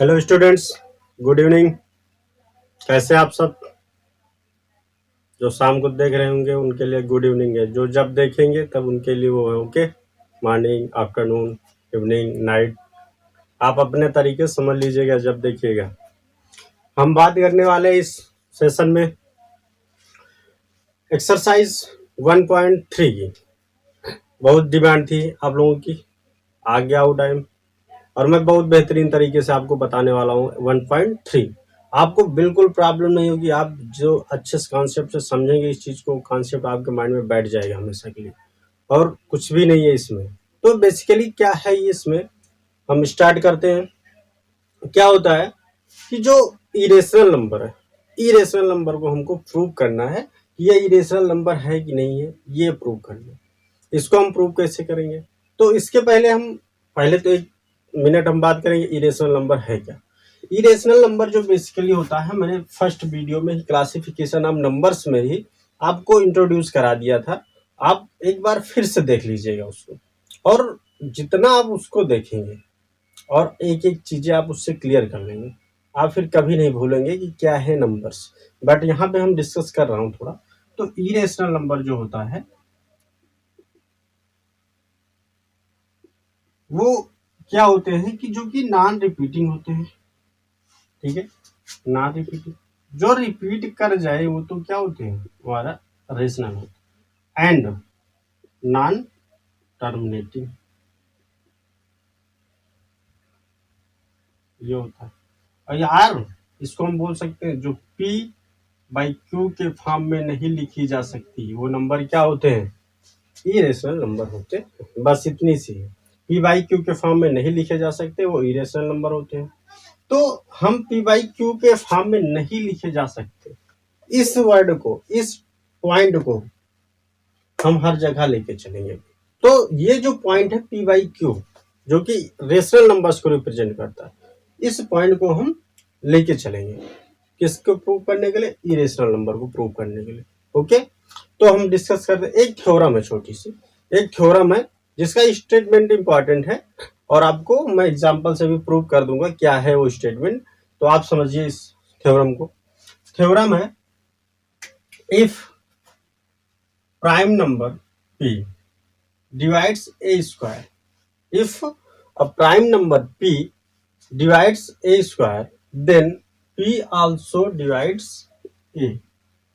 Hello students, good evening. कैसे आप सब? जो शाम को देख रहे होंगे उनके लिए गुड इवनिंग है, जो जब देखेंगे तब उनके लिए वो है। Okay, morning, afternoon, evening, night, आप अपने तरीके से समझ लीजिएगा जब देखिएगा। हम बात करने वाले हैं इस सेशन में एक्सरसाइज 1.3 की। बहुत डिमांड थी आप लोगों की, आ गया वो टाइम और मैं बहुत बेहतरीन तरीके से आपको बताने वाला हूँ 1.3। आपको बिल्कुल प्रॉब्लम नहीं होगी, आप जो अच्छे से कॉन्सेप्ट से समझेंगे इस चीज़ को, कॉन्सेप्ट आपके माइंड में बैठ जाएगा हमेशा के लिए। और कुछ भी नहीं है इसमें। तो बेसिकली क्या है ये, इसमें हम स्टार्ट करते हैं। क्या होता है कि जो इरेशनल नंबर है, इरेशनल नंबर को हमको प्रूव करना है कि ये इरेशनल नंबर है कि नहीं है, ये प्रूव करना है। इसको हम प्रूव कैसे करेंगे? तो इसके पहले तो एक मिनट हम बात करेंगे इरेशनल नंबर है क्या। इरेशनल नंबर जो बेसिकली होता है, मैंने फर्स्ट वीडियो में ही क्लासिफिकेशन ऑफ नंबर्स में ही आपको इंट्रोड्यूस करा दिया था। आप एक बार फिर से देख लीजिएगा उसको, और जितना आप उसको देखेंगे और एक एक चीजें आप उससे क्लियर कर लेंगे, आप फिर कभी नहीं भूलेंगे कि क्या है नंबर्स। बट यहाँ पे हम डिस्कस कर रहा हूँ थोड़ा। तो इरेशनल नंबर जो होता है वो क्या होते हैं कि जो कि नॉन रिपीटिंग होते हैं। ठीक है, नॉन रिपीटिंग, जो रिपीट कर जाए वो तो क्या होते हैं, हमारा रेशनल होता है। एंड नॉन टर्मिनेटिंग, ये होता है। और यार इसको हम बोल सकते हैं जो P बाई Q के फॉर्म में नहीं लिखी जा सकती वो नंबर क्या होते हैं, इरेशनल नंबर होते हैं। बस इतनी सी है, P बाई Q के फॉर्म में नहीं लिखे जा सकते वो इरेशनल नंबर होते हैं। तो हम P बाई Q के फॉर्म में नहीं लिखे जा सकते, इस वर्ड को, इस पॉइंट को हम हर जगह लेके चलेंगे। तो ये जो पॉइंट है P बाई Q जो कि रेशनल नंबर्स को रिप्रेजेंट करता है, इस पॉइंट को हम लेके चलेंगे किसको प्रूव करने के लिए, इरेशनल नंबर को प्रूव करने के लिए। ओके, तो हम डिस्कस करते हैं। एक थ्योरम है, छोटी सी एक थ्योरम है जिसका स्टेटमेंट इंपॉर्टेंट है और आपको मैं एग्जांपल से भी प्रूव कर दूंगा क्या है वो स्टेटमेंट। तो आप समझिए इस थ्योरम को। थ्योरम है, if prime number p divides a square, if a prime number p divides a square then p also divides a।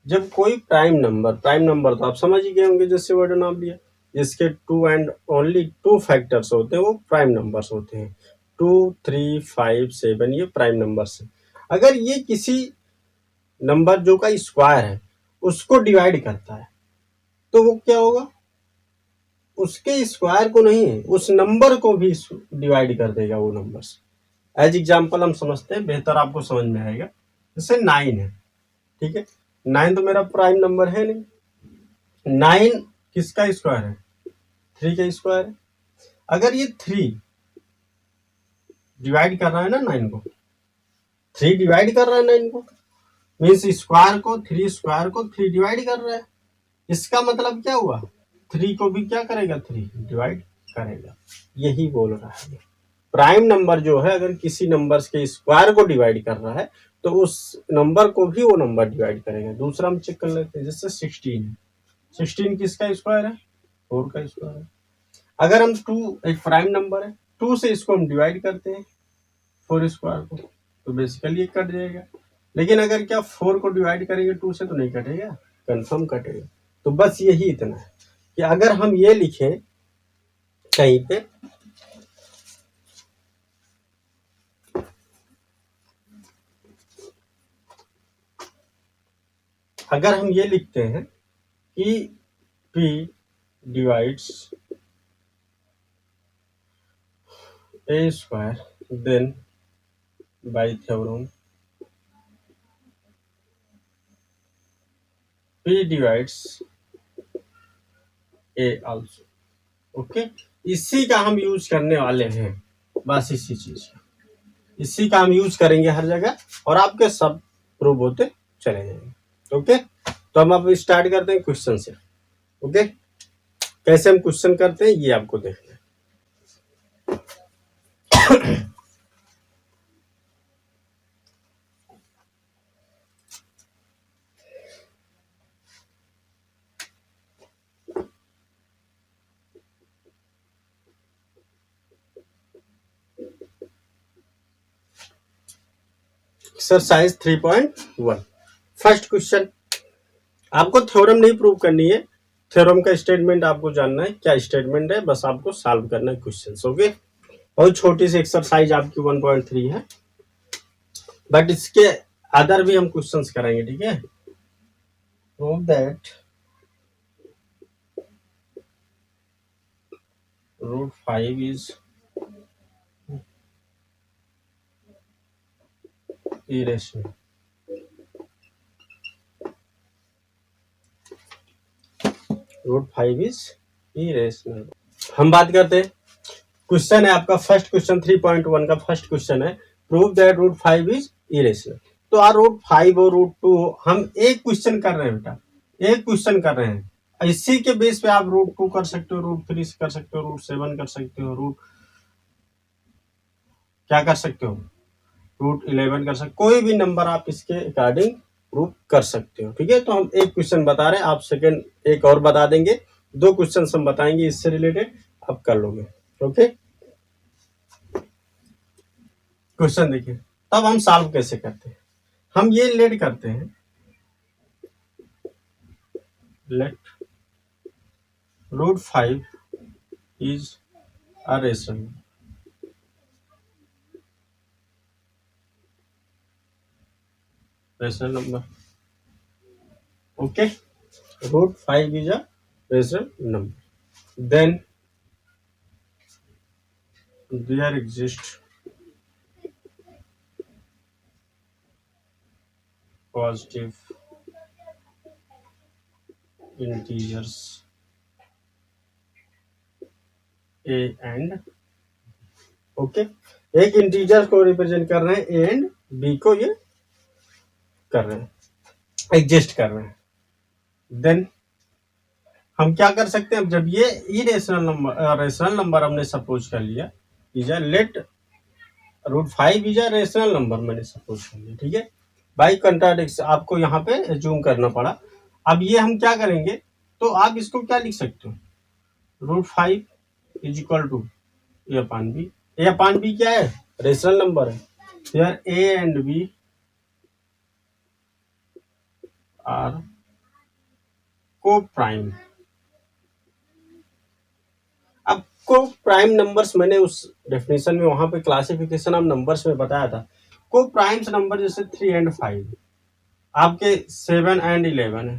जब कोई प्राइम नंबर तो आप समझ ही गए होंगे जैसे वर्ड नाम लिया, जिसके two and only two factors होते हैं वो प्राइम नंबर्स होते हैं। 2, 3, 5, 7 ये प्राइम नंबर्स हैं। अगर ये किसी नंबर जो का स्क्वायर है उसको डिवाइड करता है तो वो क्या होगा, उसके स्क्वायर को नहीं, उस नंबर को भी डिवाइड कर देगा वो नंबर्स। एज एग्जाम्पल हम समझते हैं, बेहतर आपको समझ में आएगा। जैसे 9 है, ठीक है, 9 तो मेरा प्राइम नंबर है नहीं। 9 किसका स्क्वायर है, 3 का स्क्वायर है। अगर ये 3 डिवाइड कर रहा है ना 9 को, 3 डिवाइड कर रहा है 9 को, मीन्स स्क्वायर को 3, स्क्वायर को 3 डिवाइड कर रहा है। इसका मतलब क्या हुआ, 3 को भी क्या करेगा, 3 डिवाइड करेगा। यही बोल रहा है, प्राइम नंबर जो है अगर किसी नंबर के स्क्वायर को डिवाइड कर रहा है तो उस नंबर को भी वो नंबर डिवाइड करेगा। दूसरा हम चेक कर लेते हैं, जैसे 16 है, 16 किसका स्क्वायर है, 4 का स्क्वायर है। अगर हम 2, एक प्राइम नंबर है, 2 से इसको हम डिवाइड करते हैं 4 स्क्वायर को, तो बेसिकली ये कट जाएगा। लेकिन अगर क्या 4 को डिवाइड करेंगे 2 से तो नहीं कटेगा, कंफर्म कटेगा। तो बस यही इतना है कि अगर हम ये लिखें कहीं पे, अगर हम ये लिखते हैं कि P divides a square then by theorem P divides a also। Okay, इसी का हम यूज करने वाले हैं, बस इसी चीज का, इसी का हम यूज करेंगे हर जगह और आपके सब प्रूव होते चले जाएंगे। ओके, तो हम अब स्टार्ट करते हैं क्वेश्चन से। ओके, कैसे हम क्वेश्चन करते हैं ये आपको देखना है। Exercise 3.1 first question. आपको थ्योरम नहीं प्रूव करनी है, थ्योरम का स्टेटमेंट आपको जानना है क्या स्टेटमेंट है, बस आपको सॉल्व करना है क्वेश्चन। ओके, बहुत छोटी सी एक्सरसाइज आपकी 1.3 है, बट इसके अदर भी हम क्वेश्चंस करेंगे। ठीक है, prove that √5 is irrational. √5 is irrational. हम बात करते हैं, क्वेश्चन है आपका फर्स्ट क्वेश्चन 3.1 का फर्स्ट क्वेश्चन है, प्रूव दैट √5 इज इरेशनल। तो √5 और √2 हम एक क्वेश्चन कर रहे हैं बेटा, एक क्वेश्चन कर रहे हैं। इसी के बेस पे आप √2 कर सकते हो, √3 कर सकते हो, √7 कर सकते हो, क्या कर सकते हो, √11 कर सकते हो, कोई भी नंबर आप इसके अकॉर्डिंग प्रूव कर सकते हो। ठीक है, तो हम एक क्वेश्चन बता रहे हैं, आप सेकंड एक और बता देंगे, 2 क्वेश्चन हम बताएंगे इससे रिलेटेड, आप कर लोगे। ओके, क्वेश्चन देखिए, तब हम सॉल्व कैसे करते हैं। हम ये लेट करते हैं, let √5 is a rational number. Okay, √5 is a rational number. Then there exist positive integers a and okay, एक इंटीजर को रिप्रेजेंट कर रहे हैं, ए एंड बी को ये कर रहे हैं, एग्जिस्ट कर रहे हैं। देन हम क्या कर सकते हैं, अब जब ये इरेशनल नंबर रेशनल नंबर हमने सपोज कर लिया, is a let √5 is a rational number मैंने सपोज कर लिया। ठीक है, बाई कंट्राडिक्शन आपको यहाँ पे एज्यूम करना पड़ा। अब ये हम क्या करेंगे, तो आप इसको क्या लिख सकते हो, √5 is equal to A upon B. A upon B क्या है, रेशनल नंबर है, here A and B are coprime. अब को प्राइम नंबर्स मैंने उस डेफिनेशन में वहां पे क्लासिफिकेशन ऑफ नंबर्स में बताया था, को प्राइम्स नंबर जैसे 3 एंड 5, आपके 7 एंड 11 है,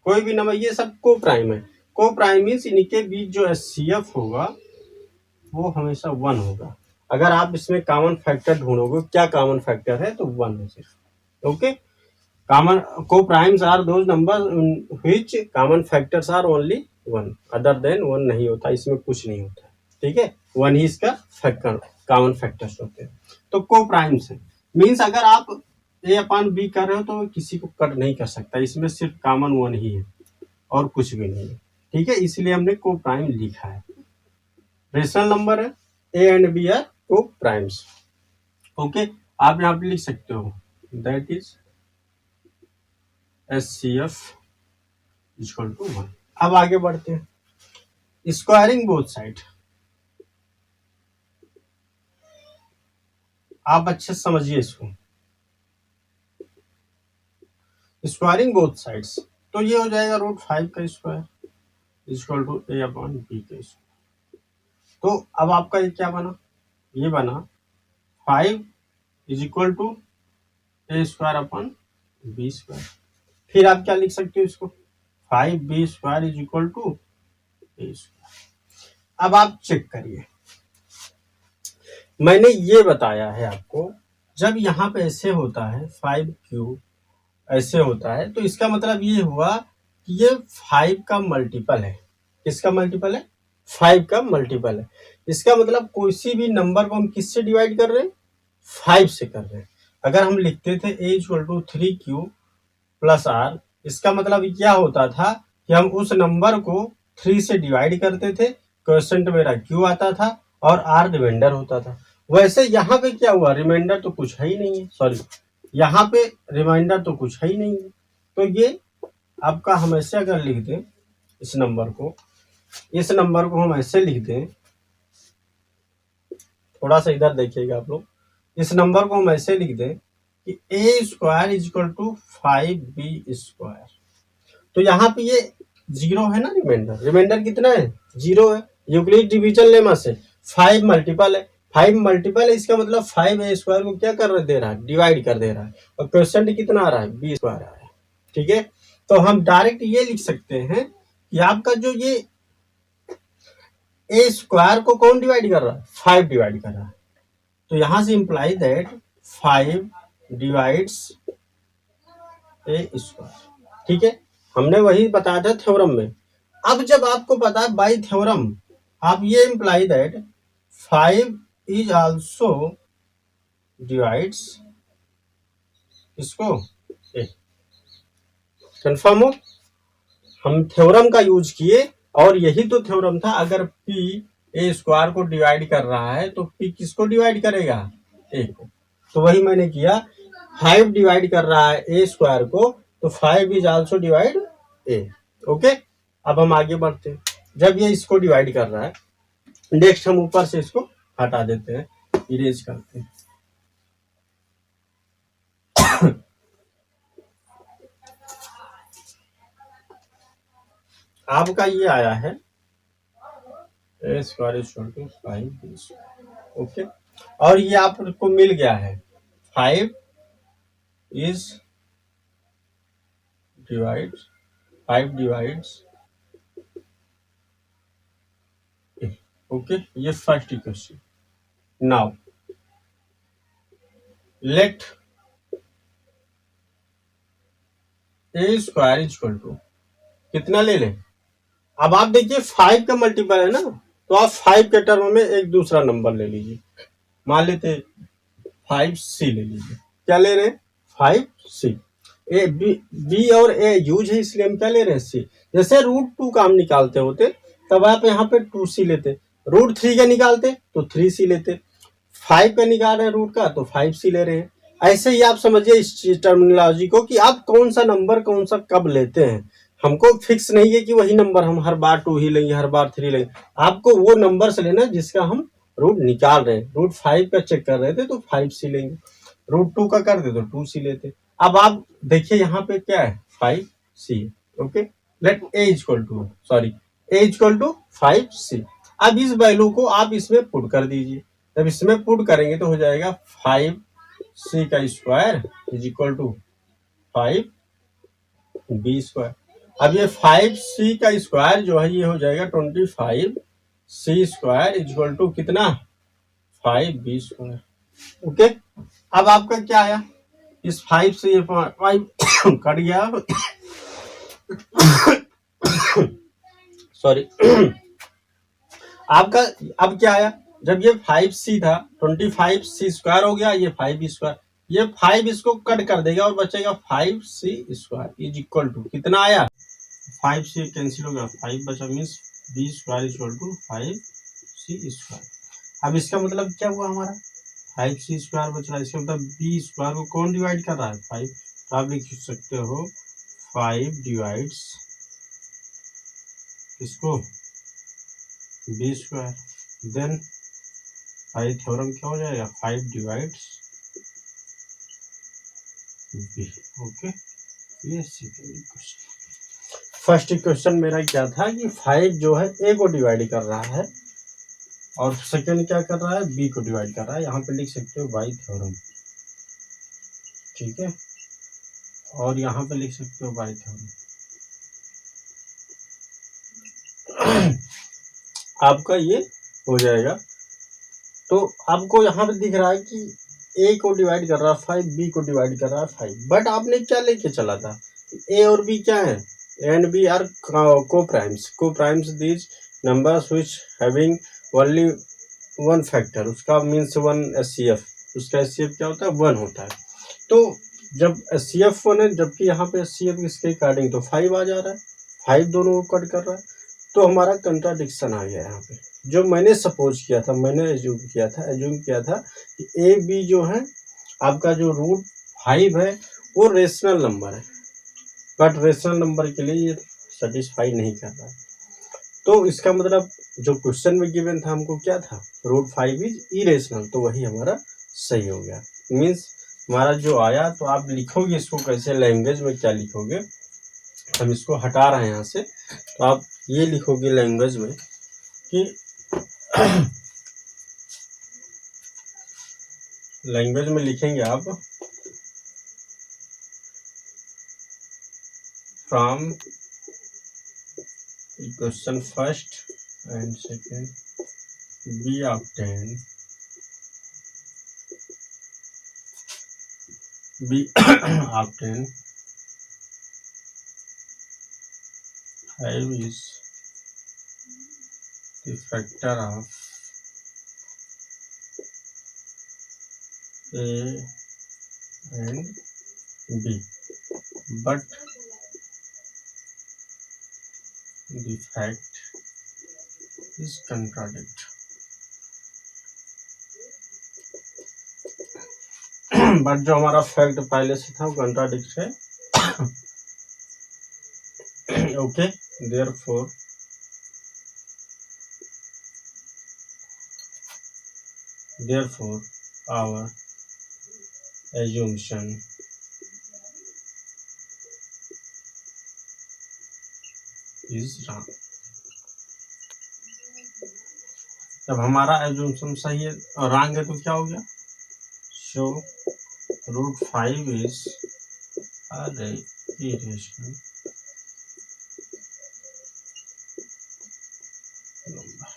कोई भी नंबर, ये सब को प्राइम है। को प्राइम मीन्स इनके बीच जो एचसीएफ होगा वो हमेशा 1 होगा। अगर आप इसमें कॉमन फैक्टर ढूंढोगे, क्या कॉमन फैक्टर है, तो 1 है सिर्फ। Okay, common coprimes are those numbers which common factors are only 1, other than 1 नहीं होता, इसमें कुछ नहीं होता। ठीक है, 1 ही इसका फैक्टर कॉमन फैक्टर्स होते हैं। तो को प्राइम्स है, मीन्स अगर आप ए अपान बी कर रहे हो तो किसी को कट नहीं कर सकता, इसमें सिर्फ कॉमन 1 ही है और कुछ भी नहीं है। ठीक है, इसलिए हमने को प्राइम लिखा है, रेशनल नंबर है, A and B are coprimes. Okay, आप यहाँ पे लिख सकते हो that is HCF equal to 1। अब आगे बढ़ते हैं, स्क्वायरिंग बोथ साइड। आप अच्छे से समझिए इसको, स्क्वायरिंग बोथ साइड्स, तो ये हो जाएगा √5 का square equal to A upon B का स्क्वायर। तो अब आपका ये क्या बना, ये बना 5 is equal to A square upon B square. फिर आप क्या लिख सकते हो इसको, 5b square is equal to A square. अब आप चेक करिए, मैंने ये बताया है आपको, जब यहाँ पे ऐसे होता है 5q ऐसे होता है, तो इसका मतलब ये हुआ कि ये 5 का मल्टीपल है। किसका मल्टीपल है, 5 का मल्टीपल है। इसका मतलब किसी भी नंबर को हम किससे डिवाइड कर रहे हैं, 5 से कर रहे हैं। अगर हम लिखते थे a equal to 3q plus r, इसका मतलब क्या होता था कि हम उस नंबर को 3 से डिवाइड करते थे, क्वोशंट मेरा q आता था और r रिमाइंडर होता था। वैसे यहाँ पे क्या हुआ, रिमाइंडर तो कुछ है ही नहीं है, सॉरी यहाँ पे रिमाइंडर तो कुछ है ही नहीं है। तो ये आपका हम ऐसे अगर लिख दें इस नंबर को हम ऐसे लिख दें, थोड़ा सा इधर देखिएगा आप लोग, इस नंबर को हम ऐसे लिख दें कि A square is equal to 5b²। तो यहाँ पे ये 0 है ना, रिमाइंडर कितना है, 0 है। यूक्लिड डिवीजन लेमा से 5 मल्टीपल है, 5 मल्टीपल है, इसका मतलब 5a² को क्या कर दे रहा है, डिवाइड कर दे रहा है। और क्वेश्चन कितना आ रहा है, b² आ रहा है। ठीक है, तो हम डायरेक्ट ये लिख सकते हैं कि आपका जो ये ए स्क्वायर को कौन डिवाइड कर रहा है, 5 डिवाइड कर रहा है। तो यहां से इंप्लाई दैट 5 डिवाइड्स a²। ठीक है, हमने वही बताया था थ्योरम में। अब जब आपको पता है बाय थ्योरम, आप ये imply that 5 is also divides इसको ए। कंफर्म हो, हम थ्योरम का यूज किए और यही तो थ्योरम था। अगर p a² को डिवाइड कर रहा है तो p किसको डिवाइड करेगा, a को। तो वही मैंने किया, 5 डिवाइड कर रहा है a² को, तो 5 is also divide a। Okay, अब हम आगे बढ़ते हैं। जब ये इसको डिवाइड कर रहा है, नेक्स्ट हम ऊपर से इसको हटा देते हैं, इरेज करते हैं। आपका ये आया है a² is equal to 5b²। Okay, और ये आपको मिल गया है 5 इज डिवाइड्स 5 डिवाइड्स। ओके, ये first equation. Now let a² is equal to कितना ले लें। अब आप देखिए 5 का मल्टीपल है ना, तो आप 5 के टर्म में एक दूसरा नंबर ले लीजिए। मान लेते 5c ले लीजिए। क्या ले रहे हैं, 5c। ए बी और ए यूज है, इसलिए हम क्या ले रहे हैं, c। जैसे √2 का हम निकालते होते तब आप यहाँ पे 2c लेते, √3 का निकालते तो 3c लेते, 5 का निकाल रहे हैं रूट का तो 5c ले रहे हैं। ऐसे ही आप समझिए इस टर्मिनोलॉजी को कि आप कौन सा नंबर कौन सा कब लेते हैं। हमको फिक्स नहीं है कि वही नंबर हम हर बार 2 ही लेंगे, हर बार 3 लेंगे। आपको वो नंबर से लेना जिसका हम रूट निकाल रहे हैं। √5 का चेक कर रहे थे तो 5c लेंगे, √2 का करते तो 2c लेते। अब आप देखिए यहाँ पे क्या है, 5c। Okay, let a equal to 5c। अब इस वैल्यू को आप इसमें पुट कर दीजिए। जब इसमें पुट करेंगे तो हो जाएगा 5c का square is equal to 5b²। अब ये 5c का स्क्वायर जो है ये हो जाएगा 25c² इज इक्वल टू कितना, 5b²। ओके, अब आपका क्या आया, इस 5 से ये 5 कट गया। सॉरी। आपका अब क्या आया, जब ये 5c था 25c² हो गया, ये 5b², ये 5 इसको कट कर देगा और बचेगा 5c² इज इक्वल टू कितना आया, 5c कैंसिल हो गया, 5 बचा, means b² is equal to 5c²। अब इसका मतलब क्या हुआ, हमारा 5c² बच रहा है। इसका मतलब b² को कौन डिवाइड कर रहा है, 5। तो आप लिख सकते हो 5 डिवाइड्स इसको b²। देन भाई थ्योरम क्या हो जाएगा, 5 डिवाइड्स b। ओके, ये सेकंड इक्वेशन। फर्स्ट इक्वेशन मेरा क्या था कि 5 जो है a को डिवाइड कर रहा है और सेकंड क्या कर रहा है, b को डिवाइड कर रहा है। यहाँ पे लिख सकते हो बाय थ्योरम। ठीक है, और यहाँ पे लिख सकते हो बाय थ्योरम। आपका ये हो जाएगा। तो आपको यहाँ पे दिख रहा है कि a को डिवाइड कर रहा है 5, b को डिवाइड कर रहा है 5, बट आपने क्या लेके चला था, a और b क्या है, and b are co-primes these numbers which having only one factor, उसका मीन्स 1 SCF, उसका SCF क्या होता है, 1 होता है। तो जब SCF 1 है, जबकि यहाँ पे SCF इसके अकॉर्डिंग तो 5 आ जा रहा है, 5 दोनों को कट कर रहा है, तो हमारा कंट्राडिक्शन आ गया यहाँ पे। जो मैंने सपोज किया था, मैंने एज्यूम किया था कि ए बी जो है आपका जो √5 है वो रेशनल नंबर है, बट रेशनल नंबर के लिए ये सेटिस्फाई नहीं कर रहा है। तो इसका मतलब जो क्वेश्चन में गिवन था हमको क्या था, √5 इज इरेशनल, तो वही हमारा सही हो गया। मीन्स हमारा जो आया, तो आप लिखोगे इसको कैसे, लैंग्वेज में क्या लिखोगे, हम इसको हटा रहे हैं यहाँ से, तो आप ये लिखोगे लैंग्वेज में कि लैंग्वेज में लिखेंगे आप from equation first and second B obtain five is the factor of A and B, but the fact is contradict. But जो हमारा फैक्ट पहले से था वो कंट्राडिक्ट है। Okay, therefore our assumption is wrong। जब हमारा assumption सही है और रॉन्ग है तो क्या हो गया, so √5 is irrational number।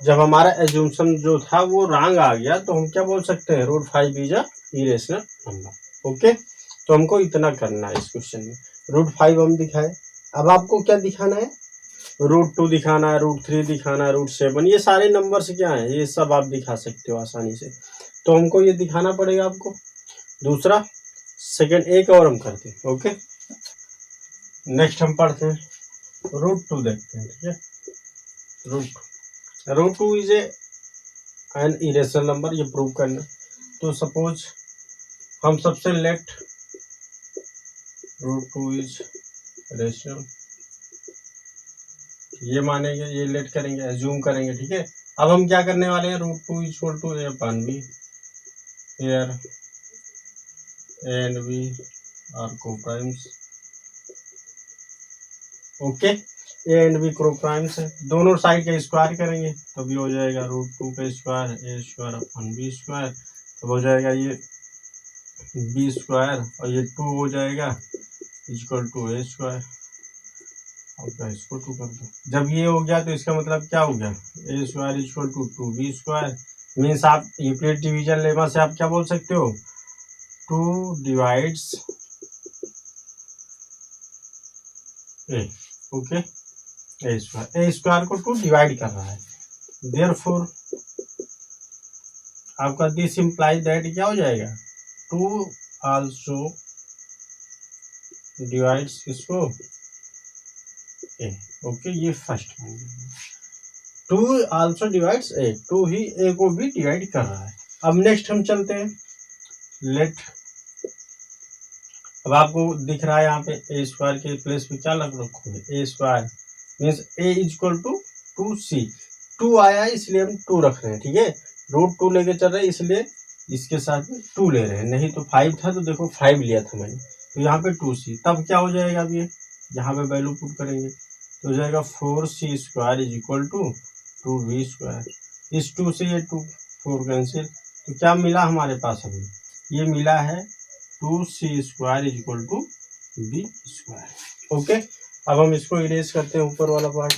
जब हमारा एज्यूम्पशन जो था वो रॉन्ग आ गया तो हम क्या बोल सकते हैं, √5 is a irrational number. Okay, तो हमको इतना करना है इस क्वेश्चन में। √5 हम दिखाए, अब आपको क्या दिखाना है, √2 दिखाना है, √3 दिखाना है, √7, ये सारे नंबर से क्या है, ये सब आप दिखा सकते हो आसानी से। तो हमको ये दिखाना पड़ेगा आपको। दूसरा सेकेंड एक और हम करते हैं। ओके, नेक्स्ट हम पढ़ते हैं √2 देखते हैं। ठीक है, √2 इज एन इरेशनल नंबर, ये प्रूव करना। तो सपोज हम सबसे लेट √2 इज रेशनल, ये मानेंगे, ये लेट करेंगे, एज्यूम करेंगे। ठीक है, अब हम क्या करने वाले हैं, √2 equal to A/B, here A and B are co-primes। Okay, A and B co-primes है, दोनों साइड का स्क्वायर करेंगे तो भी हो जाएगा √2 का स्क्वायर A²/B², तो हो जाएगा ये B² और ये 2 हो जाएगा इक्वल टू A²। अब इसको 2 कर दो। जब ये हो गया तो इसका मतलब क्या हो गया, A² equal to 2B²। Means आप यूक्लिड डिवीजन लेमा से आप क्या बोल सकते हो, 2 डिवाइड्स A। ओके, A² को 2 डिवाइड कर रहा है, देयरफॉर आपका दिस इम्प्लाइज दैट क्या हो जाएगा, 2 आल्सो डिवाइड्स इसको A। ओके, ये फर्स्ट मान, 2 also divides A, 2 he A को भी डिवाइड कर रहा है। अब नेक्स्ट हम चलते हैं, लेट, अब आपको दिख रहा है यहाँ पे A² के प्लेस पे क्या लग रखोगे, A² means A equal to 2C, 2 आया है इसलिए हम 2 रख रहे हैं। ठीक है, √2 लेके चल रहे हैं इसलिए इसके साथ में 2 ले रहे हैं, नहीं तो 5 था तो देखो 5 लिया था मैंने, तो यहाँ पे 2C, तब क्या हो जाएगा, अब ये यहाँ पे वैल्यू पुट करेंगे तो हो जाएगा 4C² is equal to 2B²। इस 2 से ये 2 4 कैंसिल, तो क्या मिला हमारे पास, अभी ये मिला है 2C² is equal to B²। Okay, अब हम इसको इरेज करते हैं ऊपर वाला पार्ट।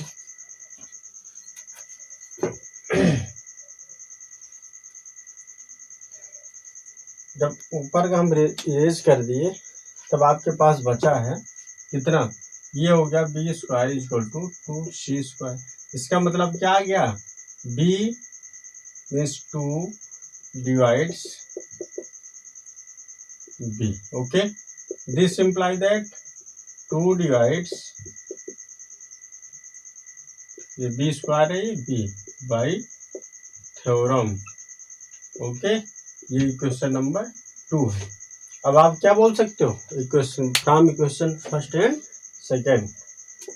जब ऊपर का हम इरेज कर दिए तब आपके पास बचा है कितना, ये हो गया B² इक्वल टू 2C²। इसका मतलब क्या आ गया, B means 2 divides B। Okay, this imply that 2 divides, ये B² है, ये B बाई थ्योरम। ओके, ये इक्वेशन नंबर 2 है। अब आप क्या बोल सकते हो, equation from equation first and second,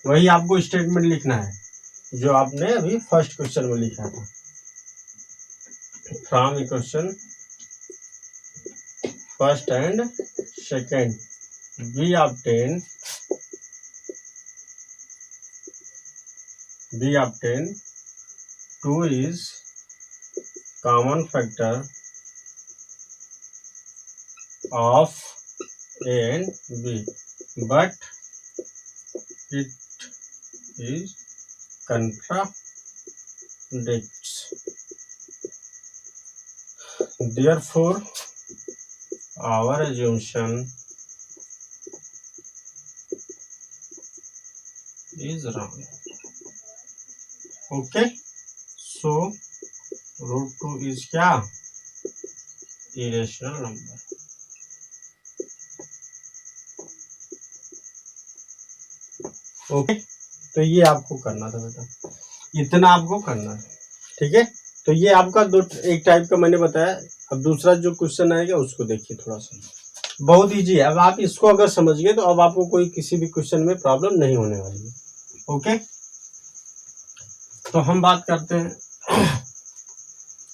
वही आपको स्टेटमेंट लिखना है जो आपने अभी फर्स्ट क्वेश्चन में लिखा था। From equation first and second we obtain 2 is common factor of A and B, but it is contradicts. Therefore, our assumption is wrong. Okay, so √2 is क्या? Irrational number. ओके, तो ये आपको करना था बेटा, इतना आपको करना है. ठीक है, तो ये आपका एक टाइप का मैंने बताया. अब दूसरा जो क्वेश्चन आएगा उसको देखिए, थोड़ा सा बहुत इजी है. अब आप इसको अगर समझ गए तो अब आपको कोई किसी भी क्वेश्चन में प्रॉब्लम नहीं होने वाली है. ओके, तो हम बात करते हैं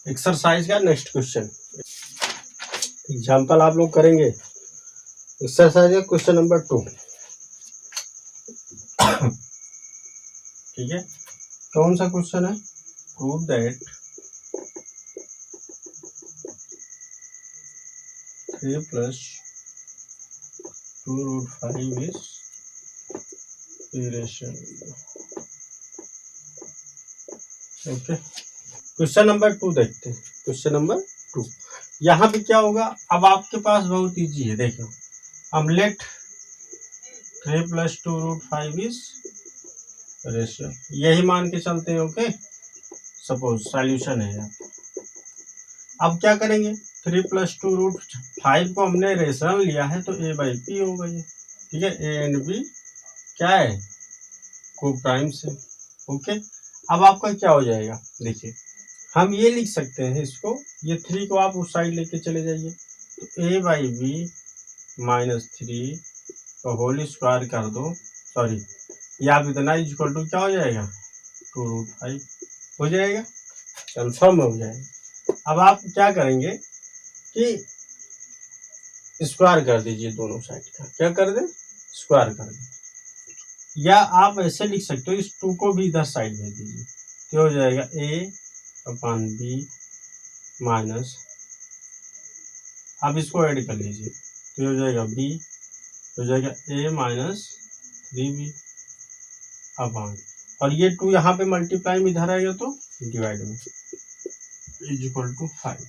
एक्सरसाइज का नेक्स्ट क्वेश्चन. एग्जाम्पल आप लोग करेंगे एक्सरसाइज का क्वेश्चन नंबर 2. ठीक है, कौन सा क्वेश्चन है? Prove that 3 + 2√5 is irrational. Okay, question number 2 देखते हैं. क्वेश्चन नंबर 2, यहाँ पे क्या होगा? अब आपके पास बहुत इजी है. देखो, अब लेट 3 + 2√5 is रेशनल, यही मान के चलते हैं. ओके, सपोज सॉल्यूशन है. अब क्या करेंगे? 3 + 2√5 को हमने रेशनल लिया है तो A/P होगा ये. ठीक है, A एंड B क्या है? को प्राइम से. ओके, अब आपका क्या हो जाएगा? देखिए, हम ये लिख सकते हैं इसको, ये 3 को आप उस साइड लेके चले जाइए तो A/B -3 का होल स्क्वायर कर दो. सॉरी, ये आप इतना इक्वल टू क्या हो जाएगा? 2√5 हो जाएगा, कंफर्म हो जाएगा. अब आप क्या करेंगे कि स्क्वायर कर दीजिए दोनों साइड का. क्या कर दे? स्क्वायर कर दे. या आप ऐसे लिख सकते हो, इस 2 को भी इधर साइड भेज दीजिए तो हो जाएगा A/B माइनस, आप इसको ऐड कर लीजिए तो हो जाएगा B, हो जाएगा A - 3B अपॉन, और ये 2 यहाँ पे मल्टीप्लाई में इधर आएगा तो डिवाइड में = 5.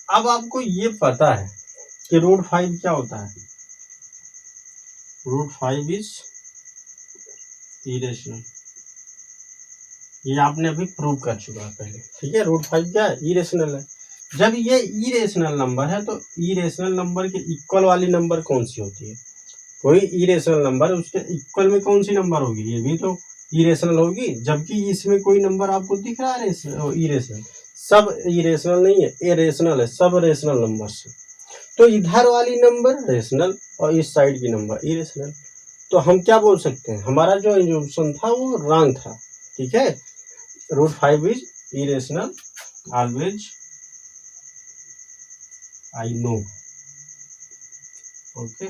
अब आपको ये पता है कि √5 क्या होता है? √5 इज इरेशनल. ये आपने अभी प्रूव कर चुका है पहले. ठीक है, √5 क्या है? इरेशनल है. जब ये इरेशनल नंबर है तो इरेशनल नंबर के इक्वल वाली नंबर कौन सी होती है? कोई इरेशनल नंबर उसके इक्वल में कौन सी नंबर होगी? ये भी तो इरेशनल होगी. जबकि इसमें कोई नंबर आपको दिख रहा है इरेशनल? सब इरेशनल नहीं है, इरेशनल है. सब रेशनल नंबर से. तो इधर वाली नंबर रेशनल और इस साइड की नंबर इरेशनल. तो हम क्या बोल सकते हैं? हमारा जो इंजम्पशन था वो रॉन्ग था. ठीक है, √5 is irrational always. I know. Okay,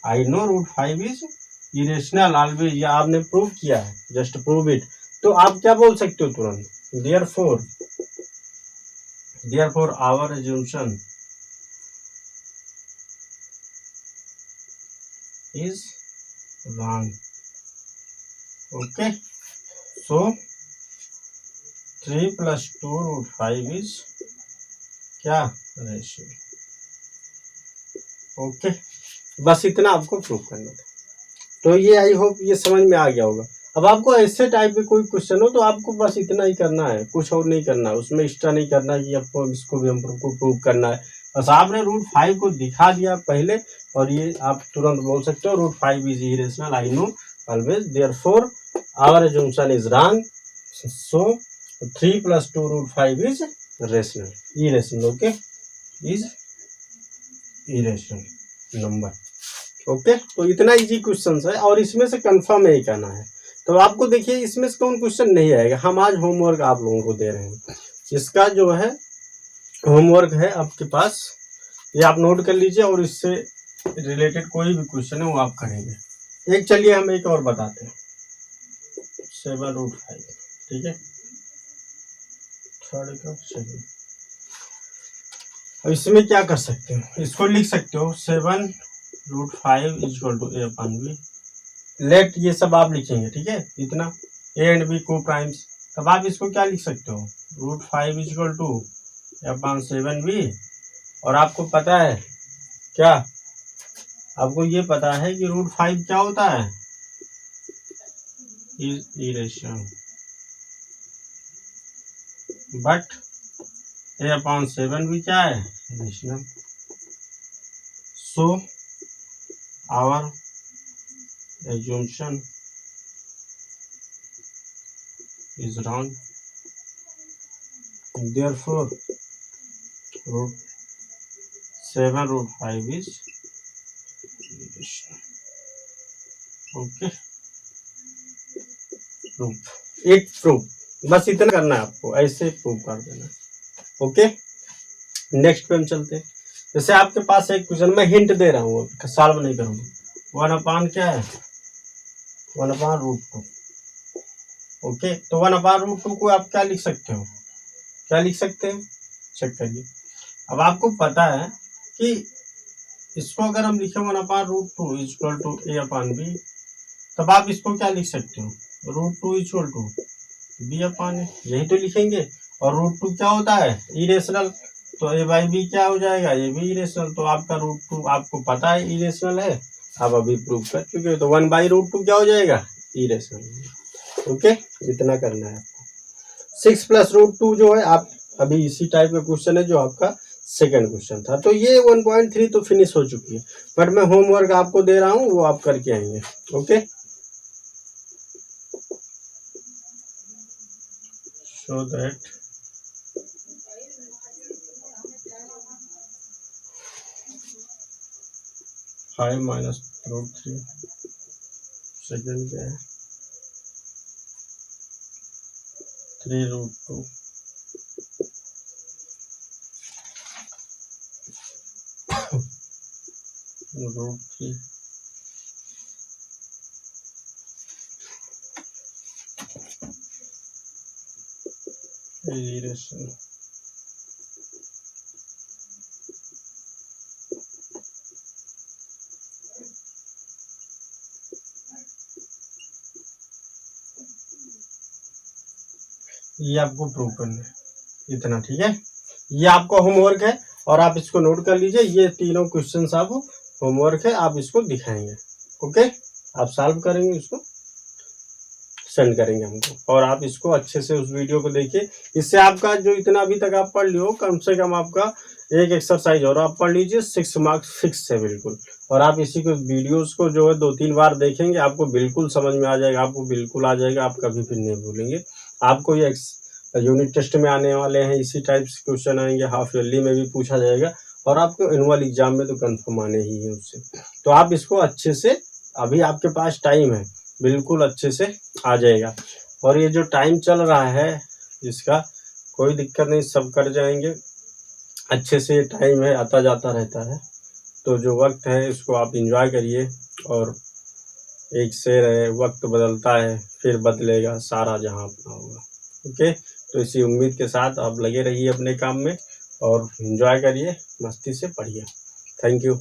I know √5 is irrational always. ये आपने प्रूव किया है, जस्ट प्रूव इट. तो आप क्या बोल सकते हो तुरंत? therefore our assumption is wrong. Okay, so 3 + 2√5 is क्या? रेशियो. ओके, बस इतना आपको प्रूव करना था. तो ये आई होप ये समझ में आ गया होगा. अब आपको ऐसे टाइप के कोई क्वेश्चन हो तो आपको बस इतना ही करना है, कुछ और नहीं करना है. उसमें एक्स्ट्रा नहीं करना है कि आपको इसको भी हमको प्रूव करना है. बस आपने √5 को दिखा दिया पहले और ये आप तुरंत बोल सकते हो √5 is irrational. I know always. Therefore our assumption is wrong. So 3 + 2√5 is rational. Irrational. Okay, is irrational number. Okay, तो इतना इजी क्वेश्चन है और इसमें से कंफर्म नहीं करना है. तो आपको देखिए इसमें से कौन क्वेश्चन नहीं आएगा. हम आज होमवर्क आप लोगों को दे रहे हैं. इसका जो है होमवर्क है आपके पास, ये आप नोट कर लीजिए और इससे रिलेटेड कोई भी क्वेश्चन है वो आप करेंगे। एक चलिए हम एक और बताते हैं, 7√5, ठीक है, थर्ड का सेवन। अब इसमें क्या कर सकते हो, इसको लिख सकते हो 7√5 इक्वल टू a/b। लेट ये सब आप लिखेंगे, ठीक है, इतना a एंड b को प्राइम्स। तब आप इसको क्या लिख सकते हो, √5 इक्वल टू a/7b। और आपको पता है क्या, आपको ये पता है कि √5 क्या होता है, इरेशन, बट a/7 भी क्या है, rational. So our assumption is wrong, therefore √7√5 is irrational. Okay, proof, एक प्रूफ, बस इतना करना है आपको, ऐसे प्रूफ कर देना। ओके, नेक्स्ट पे हम चलते हैं। जैसे आपके पास एक क्वेश्चन मैं हिंट दे रहा हूँ, सॉल्व नहीं करूँगा। 1/, क्या है, 1/√2। ओके, तो 1/√2 को आप क्या लिख सकते हो, क्या लिख सकते हैं, चेक करिए। अब आपको पता है कि इसको अगर हम लिखें 1/√2 इक्वल टू a/b, तब आप इसको क्या लिख सकते हो, √2 इक्वल टू b/a, यही तो लिखेंगे। और √2 क्या होता है, इरेशनल, तो a/b क्या हो जाएगा, ये भी इरेशनल। तो आपका √2 आपको पता है इरेशनल है, आप अभी प्रूव कर चुके हो, तो 1/√2 क्या हो जाएगा, इरेशनल। ओके, इतना करना है आपको। 6 + √2 जो है, आप अभी इसी टाइप का क्वेश्चन है जो आपका सेकंड क्वेश्चन था। तो ये 1.3 तो फिनिश हो चुकी है, बट मैं होमवर्क आपको दे रहा हूँ, वो आप करके आएंगे। Okay, so that five minus √3 second क्या है, 3√2 √3 इरेशनल। ये आपको प्रूव करना है, इतना, ठीक है। ये आपका होमवर्क है और आप इसको नोट कर लीजिए। ये तीनों क्वेश्चंस आप होमवर्क है, आप इसको दिखाएंगे। ओके, आप सॉल्व करेंगे, इसको सेंड करेंगे हमको, और आप इसको अच्छे से उस वीडियो को देखिए। इससे आपका जो इतना अभी तक आप पढ़ लियो, कम से कम आपका एक एक्सरसाइज और आप पढ़ लीजिए, 6 मार्क्स फिक्स है बिल्कुल। और आप इसी को वीडियोस को जो है 2-3 बार देखेंगे, आपको बिल्कुल समझ में आ जाएगा, आपको बिल्कुल आ जाएगा, आप कभी फिर नहीं भूलेंगे। आपको ये यूनिट टेस्ट में आने वाले हैं, इसी टाइप से क्वेश्चन आएंगे, हाफ ईयरली में भी पूछा जाएगा, और आपको एनुअल एग्जाम में तो कंफर्म आने ही है उससे। तो आप इसको अच्छे से, अभी आपके पास टाइम है, बिल्कुल अच्छे से आ जाएगा। और ये जो टाइम चल रहा है इसका कोई दिक्कत नहीं, सब कर जाएंगे अच्छे से। टाइम है, आता जाता रहता है, तो जो वक्त है इसको आप एंजॉय करिए। और एक शेर है, वक्त बदलता है फिर बदलेगा, सारा जहां अपना होगा। ओके, तो इसी उम्मीद के साथ आप लगे रहिए अपने काम में और एंजॉय करिए, मस्ती से पढ़िए। Thank you.